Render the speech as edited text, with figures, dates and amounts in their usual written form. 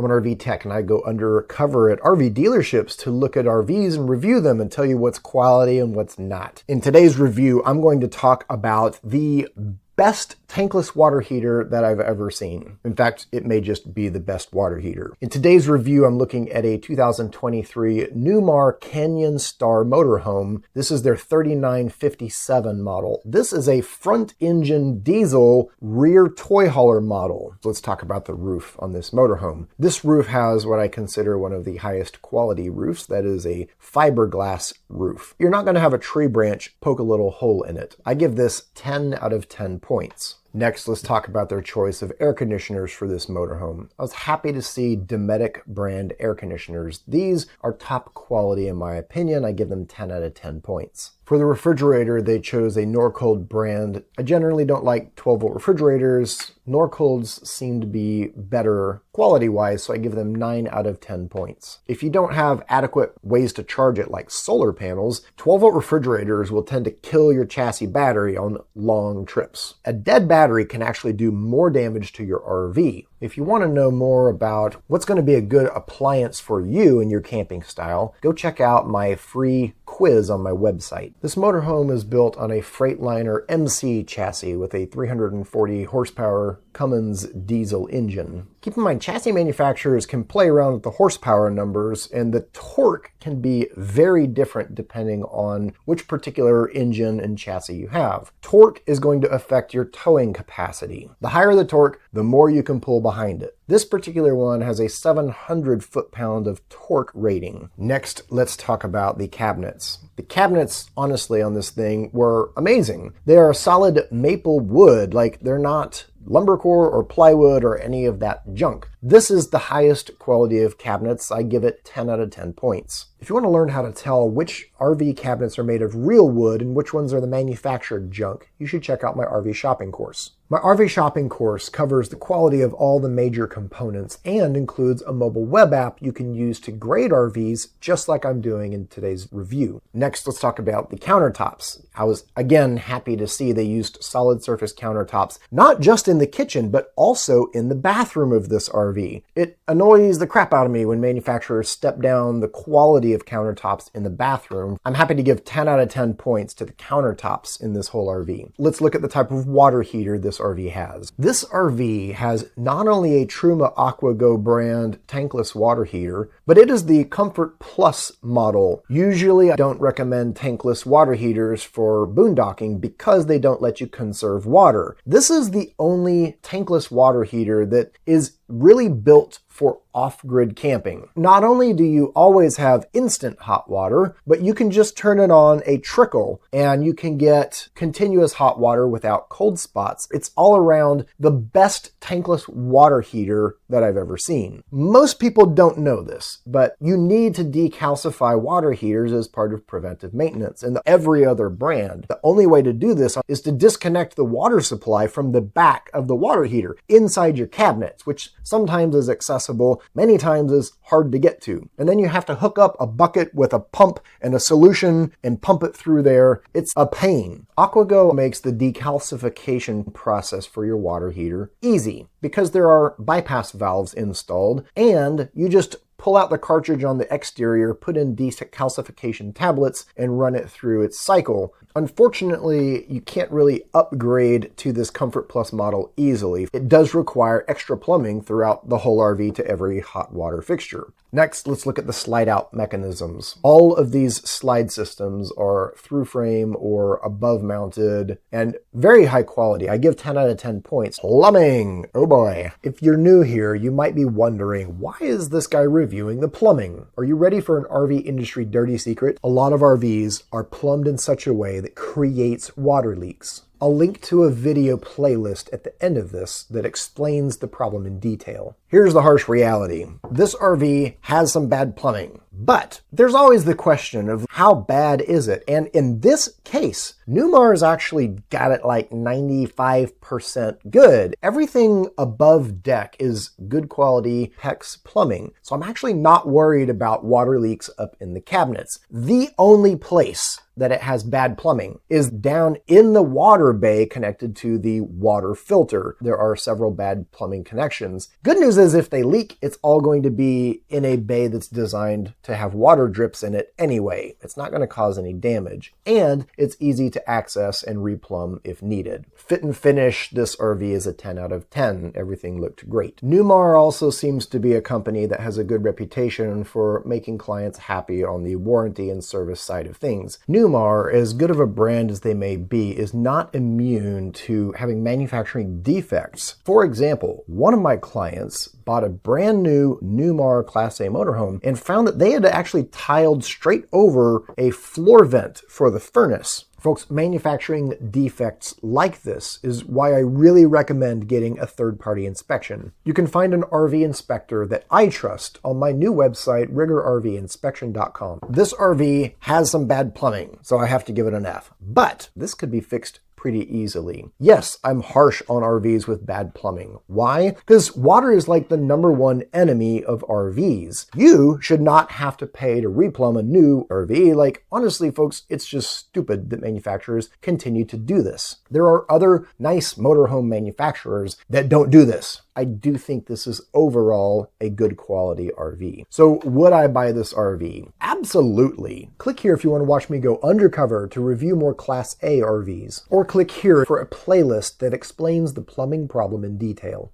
I'm an RV tech and I go undercover at RV dealerships to look at RVs and review them and tell you what's quality and what's not. In today's review, I'm going to talk about the best tankless water heater that I've ever seen. In fact, it may just be the best water heater. In today's review, I'm looking at a 2023 Newmar Canyon Star motorhome. This is their 3957 model. This is a front engine diesel rear toy hauler model. Let's talk about the roof on this motorhome. This roof has what I consider one of the highest quality roofs. That is a fiberglass roof. You're not going to have a tree branch poke a little hole in it. I give this 10 out of 10 points. Next, let's talk about their choice of air conditioners for this motorhome. I was happy to see Dometic brand air conditioners. These are top quality in my opinion. I give them 10 out of 10 points. For the refrigerator, they chose a Norcold brand. I generally don't like 12-volt refrigerators. Norcolds seem to be better quality-wise, so I give them 9 out of 10 points. If you don't have adequate ways to charge it like solar panels, 12-volt refrigerators will tend to kill your chassis battery on long trips. A dead battery can actually do more damage to your RV. If you want to know more about what's going to be a good appliance for you in your camping style, go check out my free quiz on my website. This motorhome is built on a Freightliner MC chassis with a 340 horsepower Cummins diesel engine. Keep in mind, chassis manufacturers can play around with the horsepower numbers, and the torque can be very different depending on which particular engine and chassis you have. Torque is going to affect your towing capacity. The higher the torque, the more you can pull behind it. This particular one has a 700 foot-pound of torque rating. Next, let's talk about the cabinets. The cabinets, honestly, on this thing were amazing. They are solid maple wood, like they're not lumbercore or plywood or any of that junk. This is the highest quality of cabinets. I give it 10 out of 10 points. If you want to learn how to tell which RV cabinets are made of real wood and which ones are the manufactured junk, you should check out my RV shopping course. My RV shopping course covers the quality of all the major components and includes a mobile web app you can use to grade RVs, just like I'm doing in today's review. Next, let's talk about the countertops. I was, again, happy to see they used solid surface countertops, not just in the kitchen, but also in the bathroom of this RV. It annoys the crap out of me when manufacturers step down the quality of countertops in the bathroom. I'm happy to give 10 out of 10 points to the countertops in this whole RV. Let's look at the type of water heater this RV has. This RV has not only a Truma AquaGo brand tankless water heater, but it is the Comfort Plus model. Usually I don't recommend tankless water heaters for boondocking because they don't let you conserve water. This is the only tankless water heater that is really built for off-grid camping. Not only do you always have instant hot water, but you can just turn it on a trickle and you can get continuous hot water without cold spots. It's all around the best tankless water heater that I've ever seen. Most people don't know this, but you need to decalcify water heaters as part of preventive maintenance. And every other brand, the only way to do this is to disconnect the water supply from the back of the water heater inside your cabinets, which sometimes is accessible, many times is hard to get to. And then you have to hook up a bucket with a pump and a solution and pump it through there. It's a pain. AquaGo makes the decalcification process for your water heater easy because there are bypass valves installed, and you just pull out the cartridge on the exterior, put in decalcification tablets, and run it through its cycle. Unfortunately, you can't really upgrade to this Comfort Plus model easily. It does require extra plumbing throughout the whole RV to every hot water fixture. Next, let's look at the slide-out mechanisms. All of these slide systems are through frame or above mounted and very high quality. I give 10 out of 10 points. Plumbing! Oh boy. If you're new here, you might be wondering, why is this guy reviewing the plumbing? Are you ready for an RV industry dirty secret? A lot of RVs are plumbed in such a way that creates water leaks. I'll link to a video playlist at the end of this that explains the problem in detail. Here's the harsh reality. This RV has some bad plumbing, but there's always the question of how bad is it? And in this case, Newmar's actually got it like 95% good. Everything above deck is good quality PEX plumbing, so I'm actually not worried about water leaks up in the cabinets. The only place that it has bad plumbing is down in the water bay connected to the water filter. There are several bad plumbing connections. Good news is if they leak, it's all going to be in a bay that's designed to have water drips in it anyway. It's not going to cause any damage. And it's easy to access and replumb if needed. Fit and finish, this RV is a 10 out of 10. Everything looked great. Newmar also seems to be a company that has a good reputation for making clients happy on the warranty and service side of things. Newmar, as good of a brand as they may be, is not immune to having manufacturing defects. For example, one of my clients bought a brand new Newmar Class A Motorhome and found that they had actually tiled straight over a floor vent for the furnace. Folks, manufacturing defects like this is why I really recommend getting a third-party inspection. You can find an RV inspector that I trust on my new website, rigorrvinspection.com. This RV has some bad plumbing, so I have to give it an F. But this could be fixed pretty easily. Yes, I'm harsh on RVs with bad plumbing. Why? Because water is like the #1 enemy of RVs. You should not have to pay to replumb a new RV. Like, honestly, folks, it's just stupid that manufacturers continue to do this. There are other nice motorhome manufacturers that don't do this. I do think this is overall a good quality RV. So would I buy this RV? Absolutely. Click here if you want to watch me go undercover to review more Class A RVs, or click here for a playlist that explains the plumbing problem in detail.